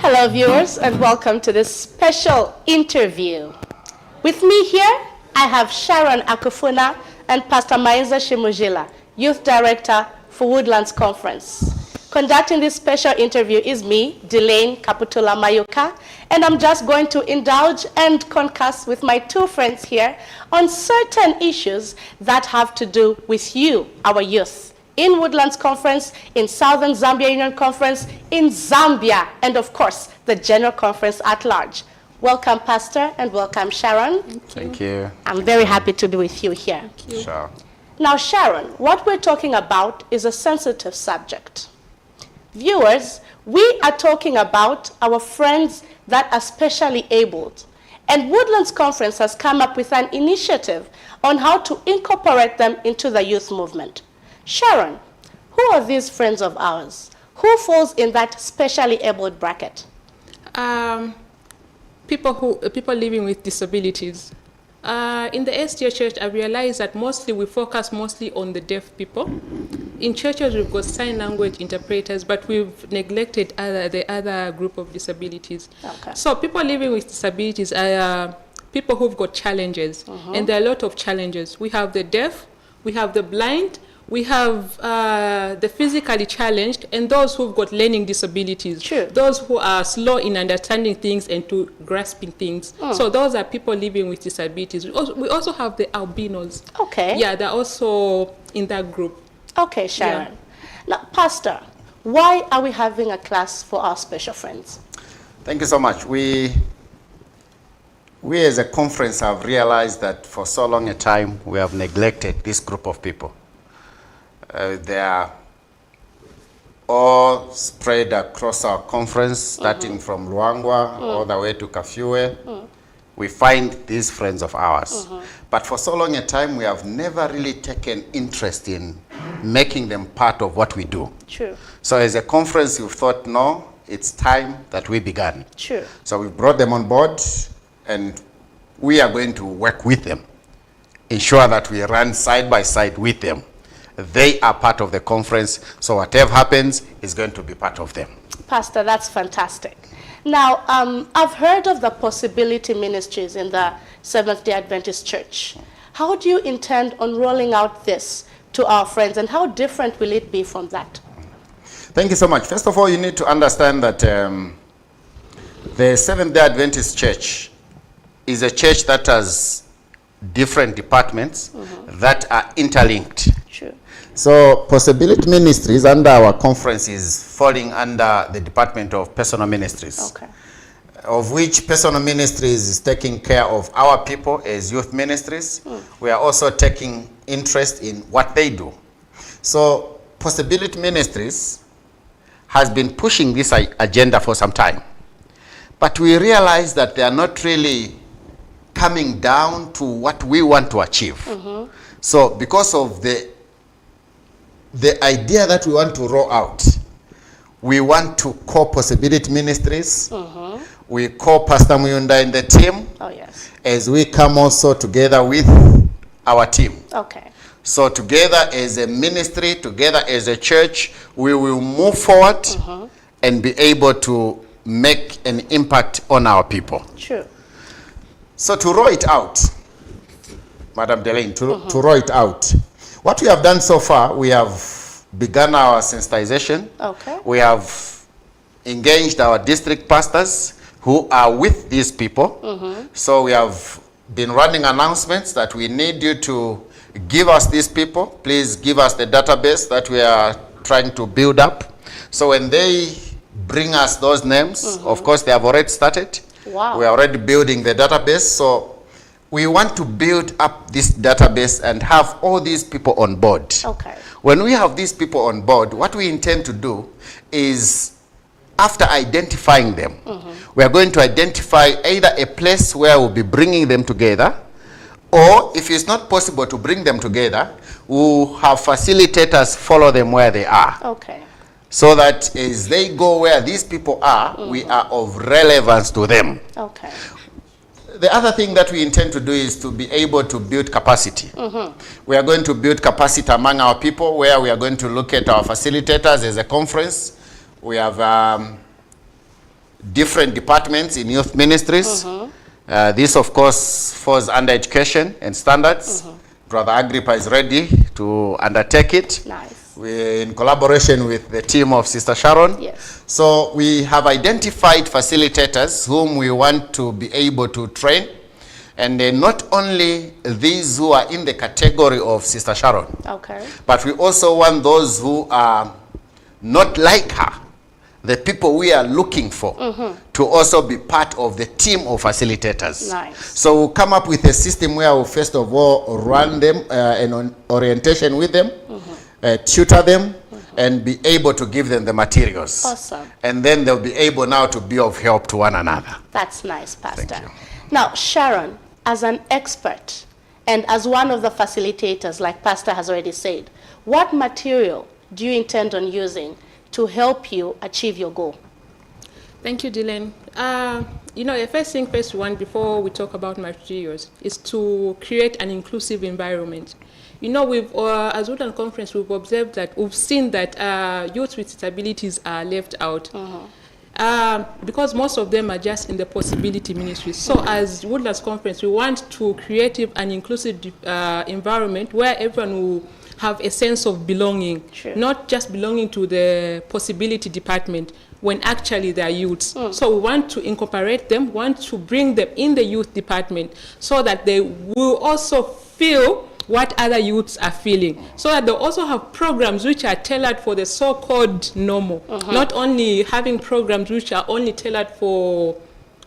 Hello viewers, and welcome to this special interview. With me here, I have Sharon Akufuna and Pastor Maenza Shimujila, Youth Director for Woodlands Conference. Conducting this special interview is me, Delane Kaputula Mayuka, and I'm just going to indulge and concuss with my two friends here on certain issues that have to do with you, our youth, in Woodlands Conference, in Southern Zambia Union Conference, in Zambia, and of course, the General Conference at large. Welcome, Pastor, and welcome, Sharon. Thank you. I'm very happy to be with you here. Thank you. Sure. Now, Sharon, what we're talking about is a sensitive subject. Viewers, we are talking about our friends that are specially abled. And Woodlands Conference has come up with an initiative on how to incorporate them into the youth movement. Sharon, who are these friends of ours? Who falls in that specially abled bracket? People living with disabilities. In the SDA church, I realized that we focus mostly on the deaf people. In churches, we've got sign language interpreters, but we've neglected the other group of disabilities. Okay. So people living with disabilities are people who've got challenges, and there are a lot of challenges. We have the deaf, we have the blind, we have the physically challenged, and those who've got learning disabilities. Sure. Those who are slow in understanding things and to grasping things. So those are people living with disabilities. We also have the albinos. Okay. Yeah, they're also in that group. Okay, Sharon. Yeah. Now, Pastor, why are we having a class for our special friends? Thank you so much. We as a conference have realized that for so long a time we have neglected this group of people. They are all spread across our conference, starting from Luangwa all the way to Kafue. We find these friends of ours. But for so long a time, we have never really taken interest in making them part of what we do. True. So as a conference, we thought, no, it's time that we began. True. So we brought them on board, and we are going to work with them, ensure that we run side by side with them. They are part of the conference, so whatever happens is going to be part of them. Pastor, that's fantastic. Now, I've heard of the possibility ministries in the Seventh-day Adventist Church. How do you intend on rolling out this to our friends, and how different will it be from that? Thank you so much. First of all, you need to understand that the Seventh-day Adventist Church is a church that has different departments that are interlinked. True. So Possibility Ministries under our conference is falling under the Department of Personal Ministries. Okay. Of which Personal Ministries is taking care of our people as youth ministries. We are also taking interest in what they do. So Possibility Ministries has been pushing this agenda for some time. But we realize that they are not really coming down to what we want to achieve. So because of the idea that we want to roll out, we want to call Possibility Ministries. We call Pastor Muyunda and the team. Oh, yes. As we come also together with our team. Okay. So together as a ministry, together as a church, we will move forward and be able to make an impact on our people. True. So to roll it out, Madam Delane, to roll it out, what we have done so far, we have begun our sensitization. Okay. We have engaged our district pastors who are with these people. So we have been running announcements that we need you to give us these people. Please give us the database that we are trying to build up. So when they bring us those names, of course they have already started. Wow. We are already building the database. So we want to build up this database and have all these people on board. Okay. When we have these people on board, what we intend to do is, after identifying them, we are going to identify either a place where we'll be bringing them together, or if it's not possible to bring them together, we'll have facilitators follow them where they are. Okay. So that as they go where these people are, we are of relevance to them. Okay. The other thing that we intend to do is to be able to build capacity. We are going to build capacity among our people, where we are going to look at our facilitators as a conference. We have different departments in youth ministries. This, of course, falls under education and standards. Brother Agrippa is ready to undertake it. Nice. We're in collaboration with the team of Sister Sharon. Yes. So we have identified facilitators whom we want to be able to train. And not only these who are in the category of Sister Sharon, Okay. but we also want those who are not like her, the people we are looking for, to also be part of the team of facilitators. Nice. So we'll come up with a system where we'll first of all run them an orientation with them, tutor them, and be able to give them the materials. Awesome. And then they'll be able now to be of help to one another. That's nice, Pastor. Thank you. Now, Sharon, as an expert and as one of the facilitators, like Pastor has already said, what material do you intend on using to help you achieve your goal? Thank you, Dylan. The first thing first one before we talk about materials is to create an inclusive environment. We've as Woodland Conference, we've seen that youth with disabilities are left out. Because most of them are just in the possibility ministry. So as Woodlands Conference, we want to create an inclusive environment where everyone will have a sense of belonging, not just belonging to the possibility department when actually they are youths. So we want to incorporate them, want to bring them in the youth department so that they will also feel what other youths are feeling, so that they also have programs which are tailored for the so-called normal, not only having programs which are only tailored for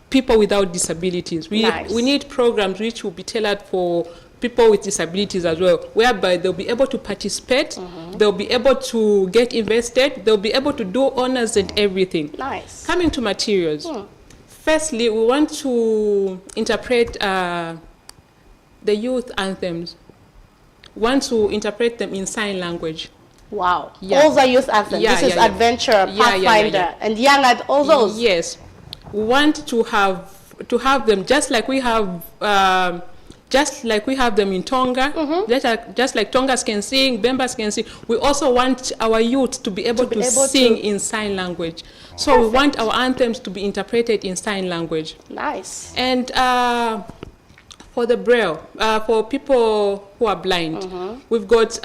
people without disabilities. We need programs which will be tailored for people with disabilities as well, whereby they'll be able to participate, they'll be able to get invested, they'll be able to do honors and everything. Nice. Coming to materials, firstly, we want to interpret the youth anthems. Want to interpret them in sign language. Wow. All the youth anthems. This is Adventure, Pathfinder, and Young at all those. Yes. We want to have them just like we have them in Tonga. Just like Tongas can sing, Bembas can sing. We also want our youth to be able to sing in sign language. So we want our anthems to be interpreted in sign language. Nice. And for the Braille, for people who are blind, we've got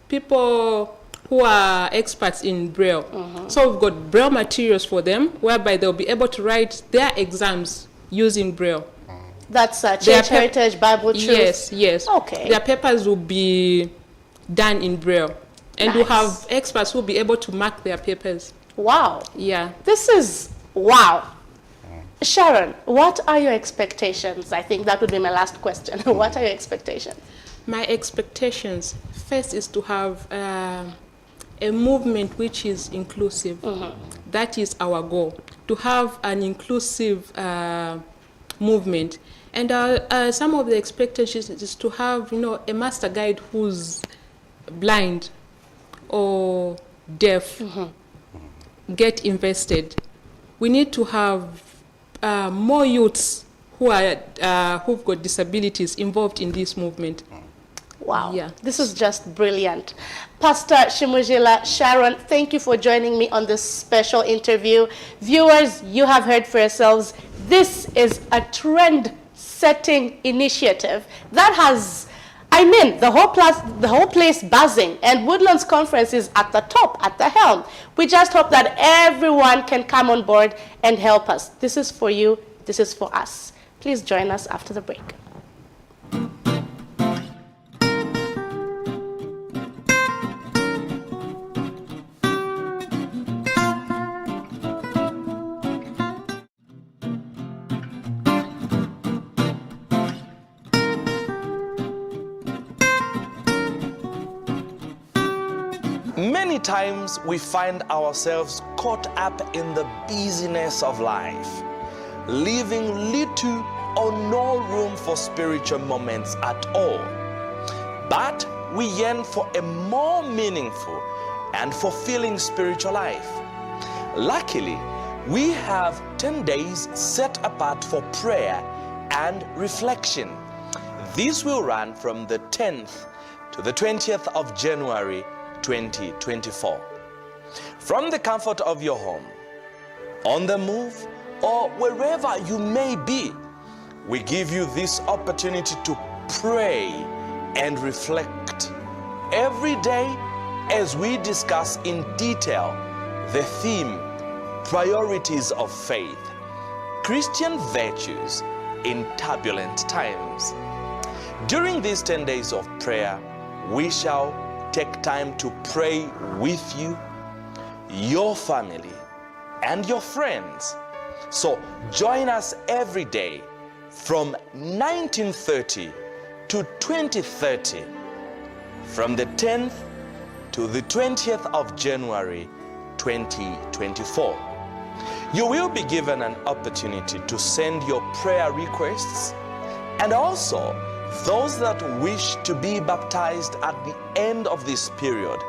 people who are experts in Braille. So we've got Braille materials for them, whereby they'll be able to write their exams using Braille. That's Church Heritage, Bible Truth? Yes, yes. Okay. Their papers will be done in Braille. And we'll have experts who will be able to mark their papers. Wow. Yeah. This is wow. Sharon, what are your expectations? I think that would be my last question. What are your expectations? My expectations, first, is to have a movement which is inclusive. That is our goal, to have an inclusive movement. And some of the expectations is to have, a master guide who's blind or deaf, get invested. We need to have more youths who are who've got disabilities involved in this movement. Wow, this is just brilliant. Pastor Shimujila, Sharon, thank you for joining me on this special interview. Viewers, you have heard for yourselves, this is a trend-setting initiative that has, the whole place buzzing, and Woodlands Conference is at the top, at the helm. We just hope that everyone can come on board and help us. This is for you, this is for us. Please join us after the break. Many times we find ourselves caught up in the busyness of life, leaving little or no room for spiritual moments at all. But we yearn for a more meaningful and fulfilling spiritual life. Luckily, we have 10 days set apart for prayer and reflection. This will run from the 10th to the 20th of January 2024. From the comfort of your home, on the move, or wherever you may be, we give you this opportunity to pray and reflect every day as we discuss in detail the theme, priorities of faith, Christian virtues in turbulent times. During these 10 days of prayer, we shall take time to pray with you, your family, and your friends. So join us every day from 1930 to 2030, from the 10th to the 20th of January 2024. You will be given an opportunity to send your prayer requests, and also those that wish to be baptized at the end of this period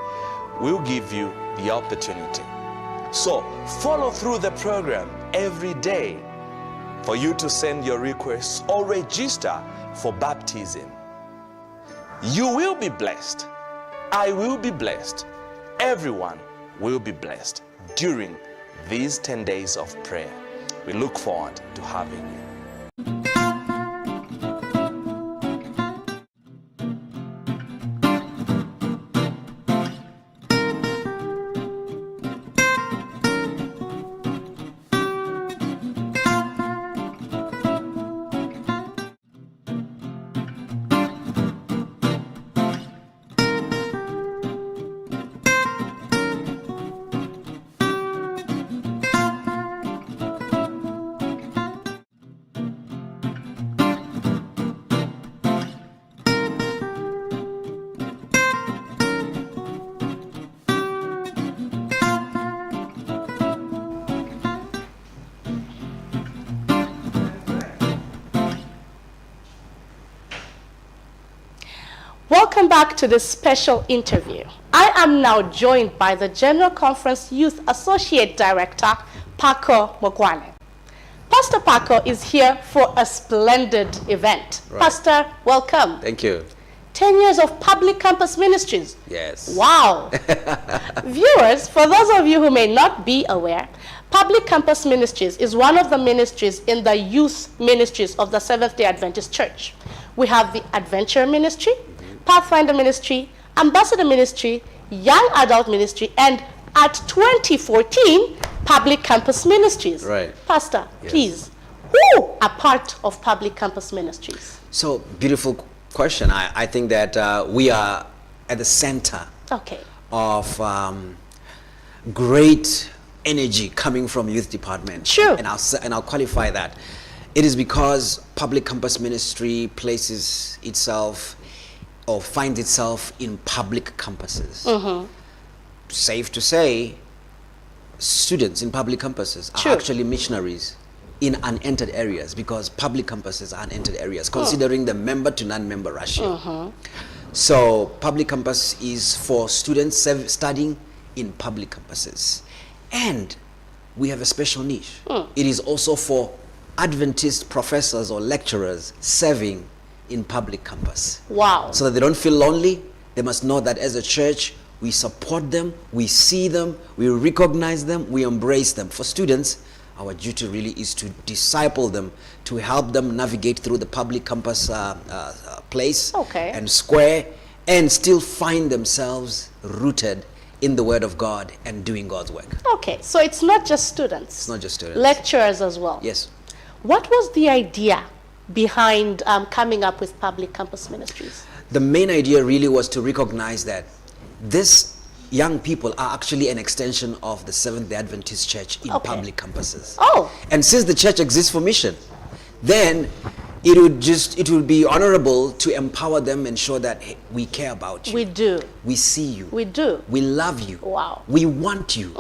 will give you the opportunity. So follow through the program every day for you to send your requests or register for baptism. You will be blessed. I will be blessed. Everyone will be blessed during these 10 days of prayer. We look forward to having you. Welcome back to this special interview. I am now joined by the General Conference Youth Associate Director, Pako MOKGWANE. Pastor Pako is here for a splendid event. Right. Pastor, welcome. Thank you. 10 years of public campus ministries. Yes. Wow. Viewers, for those of you who may not be aware, Public Campus Ministries is one of the ministries in the youth ministries of the Seventh-day Adventist Church. We have the Adventure Ministry, Pathfinder Ministry, Ambassador Ministry, Young Adult Ministry, and at 2014, Public Campus Ministries. Right. Pastor, Yes. please, who are part of Public Campus Ministries? So, beautiful question. I think that we are at the center Okay. of great energy coming from youth department. True. And I'll qualify that. It is because Public Campus Ministry places itself or finds itself in public campuses. Safe to say, students in public campuses True. are actually missionaries in unentered areas, because public campuses are unentered areas, considering the member to non-member ratio. So public campus is for students studying in public campuses. And we have a special niche. It is also for Adventist professors or lecturers serving in public campus. Wow. So that they don't feel lonely. They must know that as a church, we support them, we see them, we recognize them, we embrace them. For students, our duty really is to disciple them, to help them navigate through the public campus place Okay. and square, and still find themselves rooted in the Word of God and doing God's work. Okay, so it's not just students. It's not just students. Lecturers as well. Yes. What was the idea behind coming up with Public Campus Ministries? The main idea really was to recognize that these young people are actually an extension of the Seventh-day Adventist Church in Okay. public campuses. Oh. And since the church exists for mission, then it would be honorable to empower them and show that, hey, we care about you. We do. We see you. We do. We love you. Wow. We want you.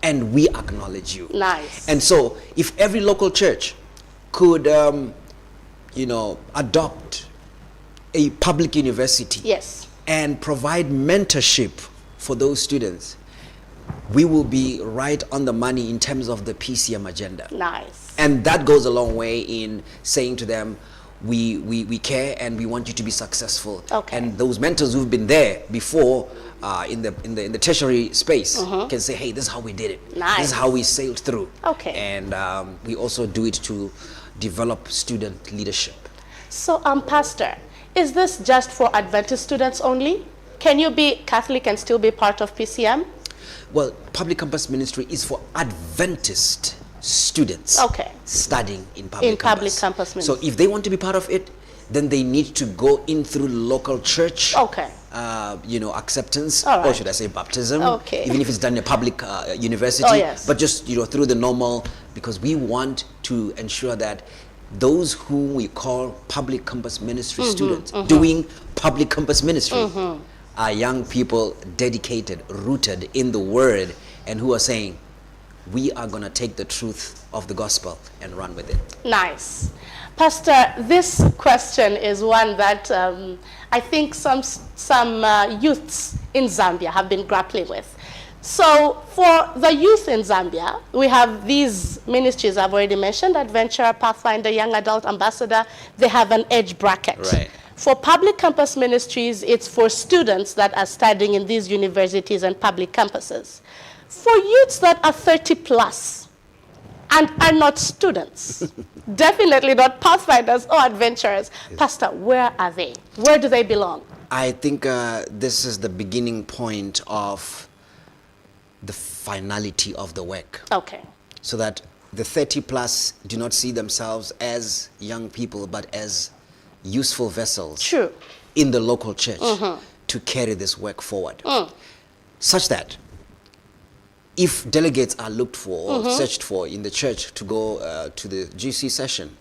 And we acknowledge you. Nice. And so if every local church could, adopt a public university, Yes. and provide mentorship for those students, we will be right on the money in terms of the PCM agenda. Nice. And that goes a long way in saying to them, we care and we want you to be successful. Okay. And those mentors who've been there before in the tertiary space can say, hey, this is how we did it. Nice. This is how we sailed through. Okay. And we also do it to develop student leadership. So, Pastor, is this just for Adventist students only? Can you be Catholic and still be part of PCM? Well, public campus ministry is for Adventist students studying in public campus ministry. So if they want to be part of it, then they need to go in through local church, acceptance, or should I say baptism, even if it's done in a public university, but just through the normal, because we want to ensure that those whom we call public campus ministry students doing public campus ministry are young people dedicated, rooted in the word, and who are saying, we are going to take the truth of the gospel and run with it. Nice. Pastor, this question is one that I think some youths in Zambia have been grappling with. So for the youth in Zambia, we have these ministries I've already mentioned, Adventure, Pathfinder, Young Adult Ambassador. They have an age bracket. Right. For public campus ministries, it's for students that are studying in these universities and public campuses. For youths that are 30 plus and are not students, definitely not pathfinders or adventurers, Pastor, where are they? Where do they belong? I think this is the beginning point of the finality of the work. Okay. So that the 30 plus do not see themselves as young people, but as useful vessels in the local church to carry this work forward. Such that if delegates are looked for or searched for in the church to go to the GC session,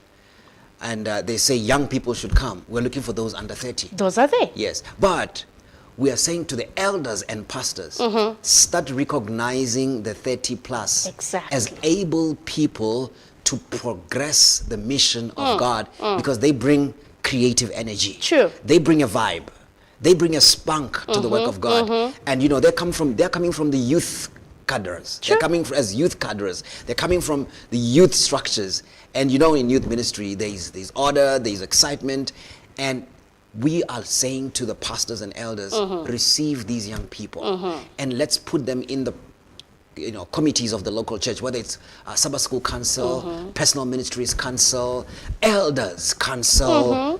and they say young people should come, we're looking for those under 30. Those are they. Yes, but we are saying to the elders and pastors, start recognizing the 30 plus as able people to progress the mission of God, because they bring creative energy. True. They bring a vibe. They bring a spunk to the work of God. And they're coming from the youth cadres. They're coming as youth cadres. They're coming from the youth structures. And in youth ministry, there's order, there's excitement. And we are saying to the pastors and elders, receive these young people and let's put them in the committees of the local church, whether it's Sabbath School Council, Personal Ministries Council, Elders Council,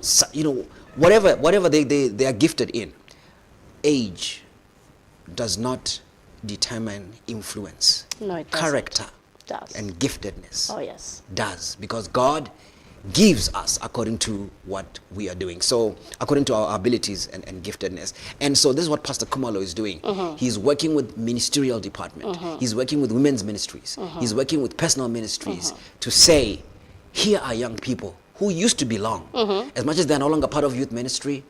whatever they are gifted in. Age does not determine influence. No, it doesn't. Character Does. and giftedness does, because God gives us according to what we are doing. So according to our abilities and giftedness. And so this is what Pastor Kumalo is doing. He's working with ministerial department. He's working with women's ministries. He's working with personal ministries to say, here are young people who used to belong. As much as they're no longer part of youth ministry,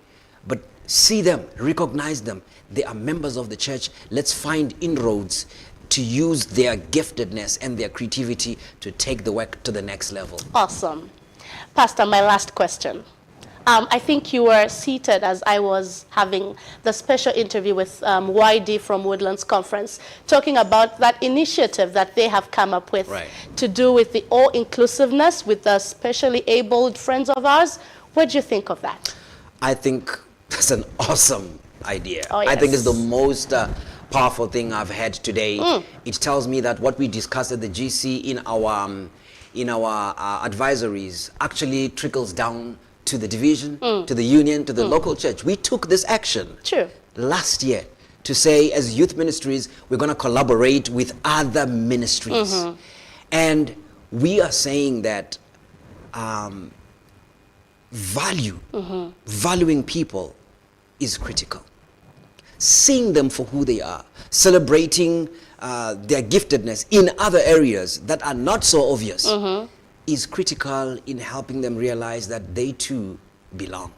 but see them, recognize them. They are members of the church. Let's find inroads to use their giftedness and their creativity to take the work to the next level. Awesome. Pastor, my last question. I think you were seated as I was having the special interview with YD from Woodlands Conference, talking about that initiative that they have come up with to do with the all-inclusiveness with the specially abled friends of ours. What do you think of that? I think that's an awesome idea. Oh, yes. I think it's the most powerful thing I've had today. It tells me that what we discussed at the GC in our advisories actually trickles down to the division, to the union, to the local church. We took this action last year to say, as youth ministries, we're going to collaborate with other ministries. And we are saying that valuing people is critical. Seeing them for who they are, celebrating their giftedness in other areas that are not so obvious is critical in helping them realize that they too belong.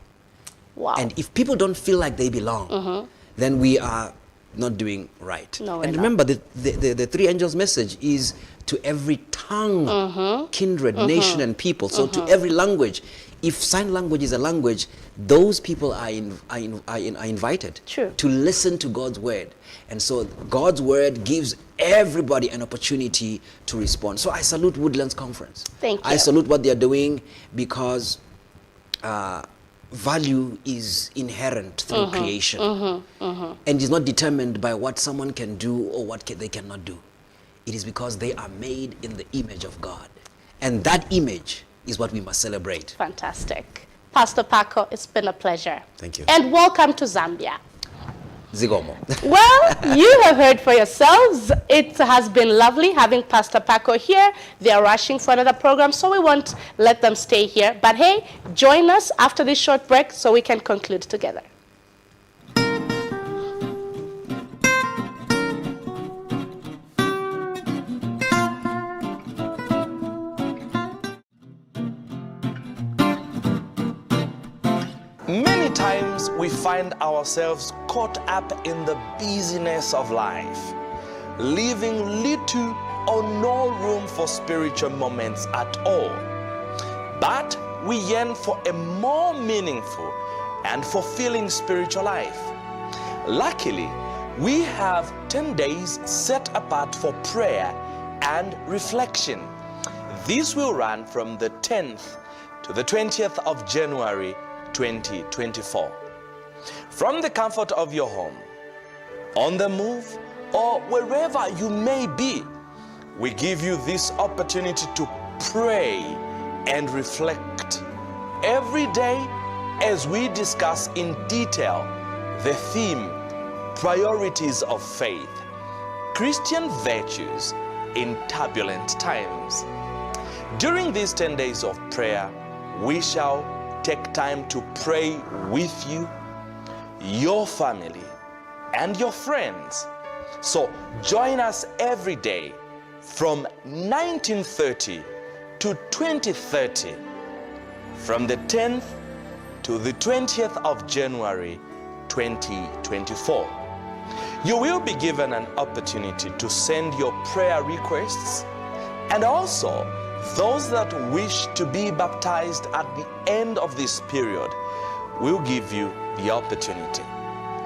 Wow. And if people don't feel like they belong, then we are not doing right. No, and remember, the three angels' message is to every tongue, kindred, nation, and people. So to every language. If sign language is a language, those people are invited to listen to God's word. And so God's word gives everybody an opportunity to respond. So I salute Woodlands Conference. Thank you. I salute what they're doing, because value is inherent through creation and is not determined by what someone can do or what they cannot do. It is because they are made in the image of God. And that image is what we must celebrate. Fantastic. Pastor Pako, it's been a pleasure. Thank you. And welcome to Zambia. Zigomo. Well, you have heard for yourselves. It has been lovely having Pastor Pako here. They are rushing for another program, so we won't let them stay here. But hey, join us after this short break so we can conclude together. Many times we find ourselves caught up in the busyness of life, leaving little or no room for spiritual moments at all. But we yearn for a more meaningful and fulfilling spiritual life. Luckily, we have 10 days set apart for prayer and reflection. This will run from the 10th to the 20th of January 2024. From the comfort of your home, on the move, or wherever you may be, we give you this opportunity to pray and reflect every day as we discuss in detail the theme, Priorities of Faith, Christian Virtues in Turbulent Times. During these 10 days of prayer, we shall take time to pray with you, your family, and your friends. So join us every day from 1930 to 2030, from the 10th to the 20th of January 2024. You will be given an opportunity to send your prayer requests, and also those that wish to be baptized at the end of this period will give you the opportunity.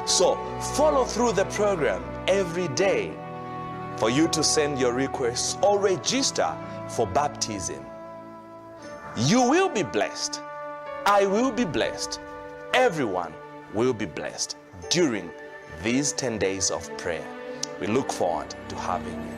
So follow through the program every day for you to send your requests or register for baptism. You will be blessed. I will be blessed. Everyone will be blessed during these 10 days of prayer. We look forward to having you.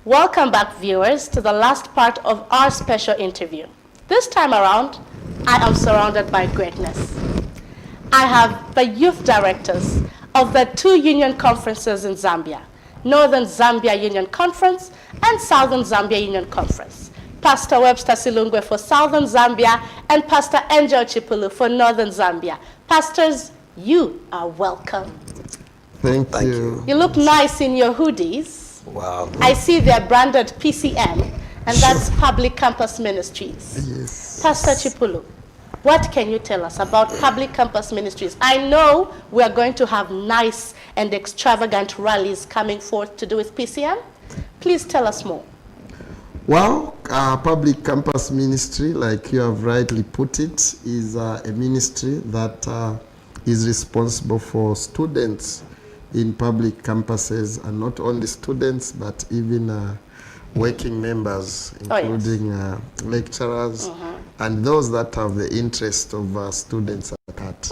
Welcome back, viewers, to the last part of our special interview. This time around, I am surrounded by greatness. I have the youth directors of the two union conferences in Zambia, Northern Zambia Union Conference and Southern Zambia Union Conference. Pastor Webster Silungwe for Southern Zambia and Pastor Angel Chipulu for Northern Zambia. Pastors, you are welcome. Thank you. You look nice in your hoodies. Wow. I see they're branded PCM, and that's Public Campus Ministries. Yes. Pastor Chipulu, what can you tell us about Public Campus Ministries? I know we are going to have nice and extravagant rallies coming forth to do with PCM. Please tell us more. Well, public campus ministry, like you have rightly put it, is a ministry that is responsible for students in public campuses, and not only students, but even working members, including lecturers, and those that have the interest of students at heart.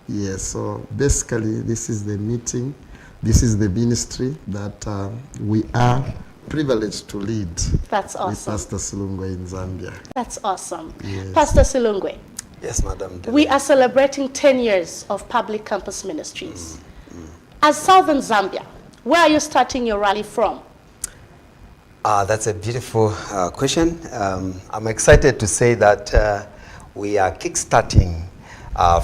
Yes, so basically this is the meeting, this is the ministry that we are privileged to lead. That's awesome. With Pastor Silungwe in Zambia. That's awesome. Yes. Pastor Silungwe, Yes, Madam. we are celebrating 10 years of public campus ministries. As Southern Zambia, where are you starting your rally from? That's a beautiful question. I'm excited to say that we are kickstarting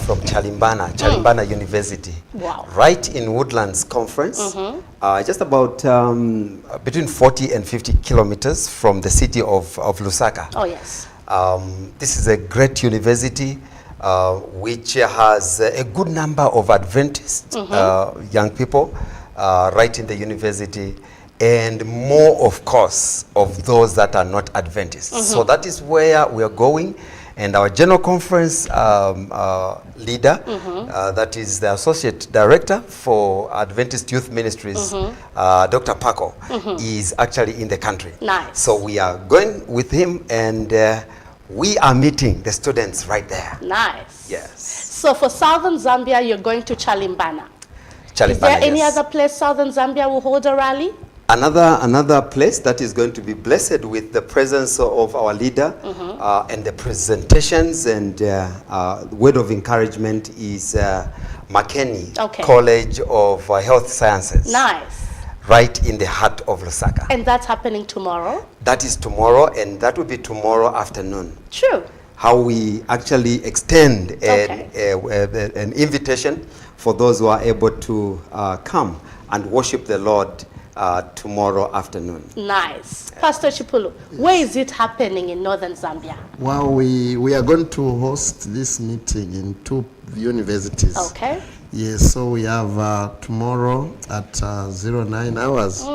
from Chalimbana University. Wow. Right in Woodlands Conference, just about between 40 and 50 kilometers from the city of Lusaka. Oh, yes. This is a great university which has a good number of Adventist young people right in the university, and more, of course, of those that are not Adventists. So that is where we are going. And our general conference leader, that is the associate director for Adventist Youth Ministries, Dr. Pako, is actually in the country. Nice. So we are going with him, and we are meeting the students right there. Nice. Yes. So for Southern Zambia, you're going to Chalimbana. Is there Chalimbana, any yes. other place Southern Zambia will hold a rally? Another place that is going to be blessed with the presence of our leader and the presentations and word of encouragement is McKinney College of Health Sciences. Nice. Right in the heart of Lusaka. And that's happening tomorrow? That is tomorrow, and that will be tomorrow afternoon. True. How we actually extend an invitation for those who are able to come and worship the Lord tomorrow afternoon. Nice. Pastor Chipulu, where is it happening in northern Zambia? Well, we are going to host this meeting in 2 universities. Okay. Yes, so we have tomorrow at 09 hours.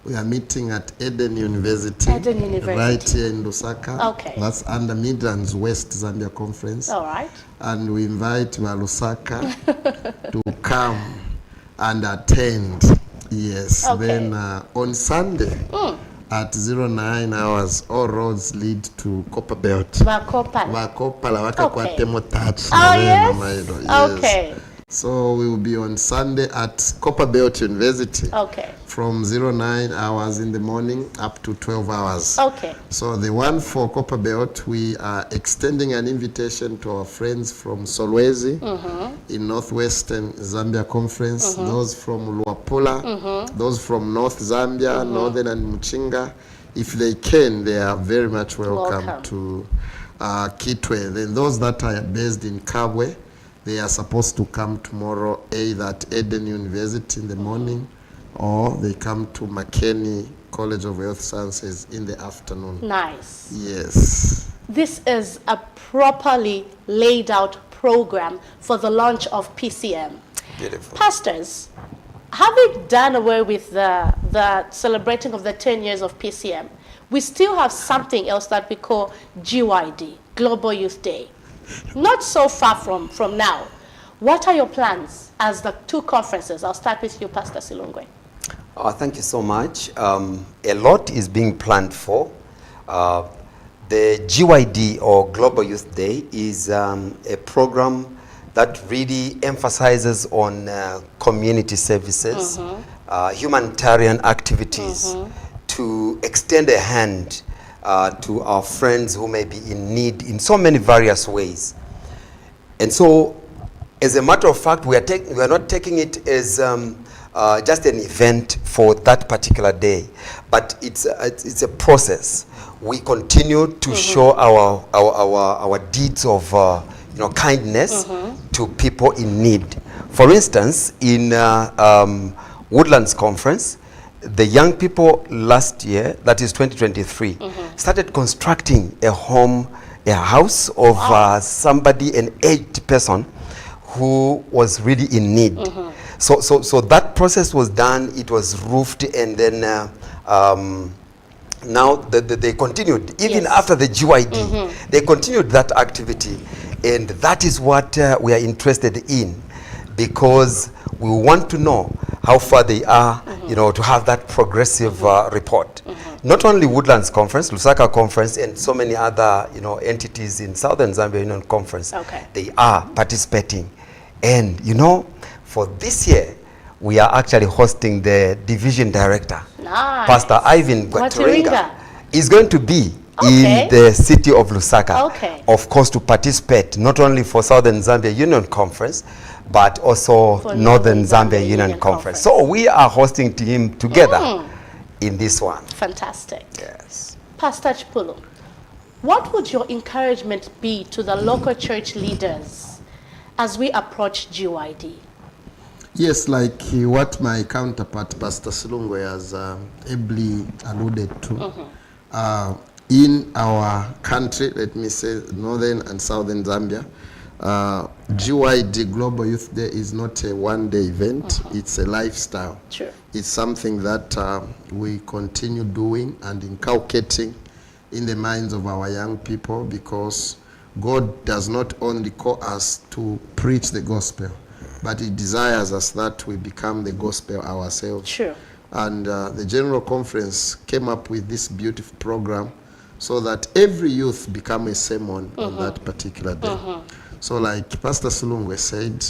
We are meeting at Eden University. Eden University. Right here in Lusaka. Okay. That's under Midlands West Zambia Conference. All right. And we invite Lusaka to come and attend. Yes. Okay. Then on Sunday at 09 hours, all roads lead to Copperbelt. Vakopala. Oh, yes. Okay. So we will be on Sunday at Copperbelt University. Okay. From 09 hours in the morning up to 12 hours. Okay. So the one for Copperbelt, we are extending an invitation to our friends from Solwezi in Northwestern Zambia Conference, those from Luapula, those from North Zambia, Northern and Muchinga. If they can, they are very much welcome. To Kitwe. Then those that are based in Kabwe, they are supposed to come tomorrow either at Eden University in the morning, or they come to McKinney College of Health Sciences in the afternoon. Nice. Yes. This is a properly laid out program for the launch of PCM. Beautiful. Pastors, having done away with the celebrating of the 10 years of PCM, we still have something else that we call GYD, Global Youth Day. Not so far from now. What are your plans as the 2 conferences? I'll start with you, Pastor Silungwe. Thank you so much. A lot is being planned for. The GYD, or Global Youth Day, is a program that really emphasizes on community services, humanitarian activities, to extend a hand to our friends who may be in need in so many various ways. And so, as a matter of fact, we are not taking it as just an event for that particular day, but it's a process. We continue to show our deeds of kindness to people in need. For instance, in Woodlands Conference, the young people last year, that is 2023, started constructing a house of somebody, an aged person who was really in need. So that process was done. It was roofed, and then now they continued, even Yes. after the GYD, they continued that activity. And that is what we are interested in, because we want to know how far they are, you know, to have that progressive report. Not only Woodlands Conference, Lusaka Conference, and so many other, you know, entities in Southern Zambia Union Conference, they are participating. And, you know, for this year, we are actually hosting the division director, Pastor Ivan Gwatiringa, is going to be in the city of Lusaka, of course, to participate not only for Southern Zambia Union Conference, but also for Northern Zambia Union Conference. So we are hosting him together in this one. Fantastic. Yes. Pastor Chipulu, what would your encouragement be to the local church leaders as we approach GYD? Yes, like what my counterpart, Pastor Silungwe, has ably alluded to. In our country, let me say, Northern and Southern Zambia, GYD, Global Youth Day, is not a one-day event. It's a lifestyle. Sure. It's something that we continue doing and inculcating in the minds of our young people, because God does not only call us to preach the gospel, but He desires us that we become the gospel ourselves. Sure. And the General Conference came up with this beautiful program so that every youth become a sermon on that particular day. So like Pastor Sulungwe said,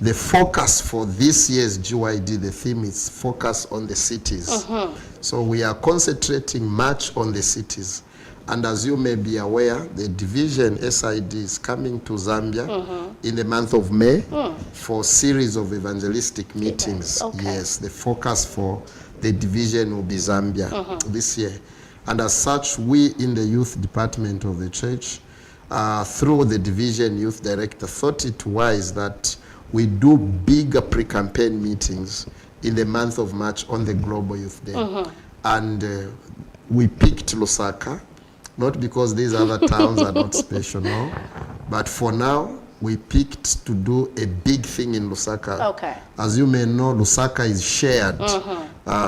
the focus for this year's GYD, the theme is focus on the cities. So we are concentrating much on the cities. And as you may be aware, the division SID is coming to Zambia in the month of May for a series of evangelistic meetings. Yes, the focus for the division will be Zambia this year. And as such, we in the youth department of the church, through the division youth director, thought it wise that we do bigger pre-campaign meetings in the month of March on the Global Youth Day. And we picked Lusaka, not because these other towns are not special, no, but for now, we picked to do a big thing in Lusaka. As you may know, Lusaka is shared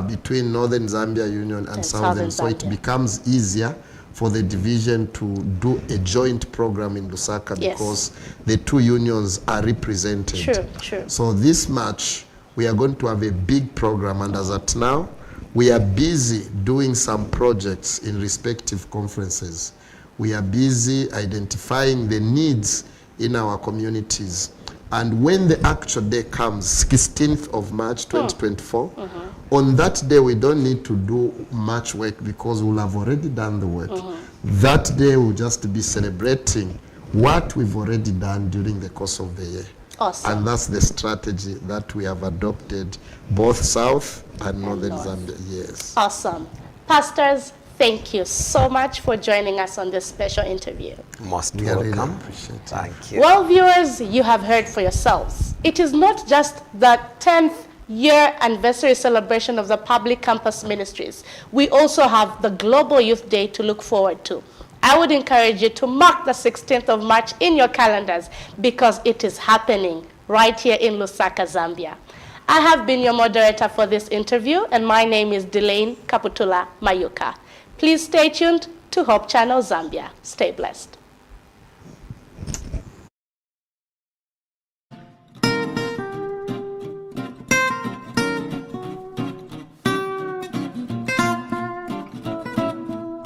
between Northern Zambia Union and Southern, so it becomes easier for the division to do a joint program in Lusaka because the two unions are represented. So this March, we are going to have a big program, and as at now, we are busy doing some projects in respective conferences. We are busy identifying the needs in our communities. And when the actual day comes, 16th of March 2024, on that day we don't need to do much work because we'll have already done the work. That day we'll just be celebrating what we've already done during the course of the year. Awesome. And that's the strategy that we have adopted, both South and Northern Zambia. Yes. Awesome. Pastors, thank you so much for joining us on this special interview. Most We are really welcome. appreciate it. Thank you. Well, viewers, you have heard for yourselves. It is not just the 10th year anniversary celebration of the Public Campus Ministries. We also have the Global Youth Day to look forward to. I would encourage you to mark the 16th of March in your calendars because it is happening right here in Lusaka, Zambia. I have been your moderator for this interview, and my name is Delane Kaputula Mayuka. Please stay tuned to Hope Channel Zambia. Stay blessed.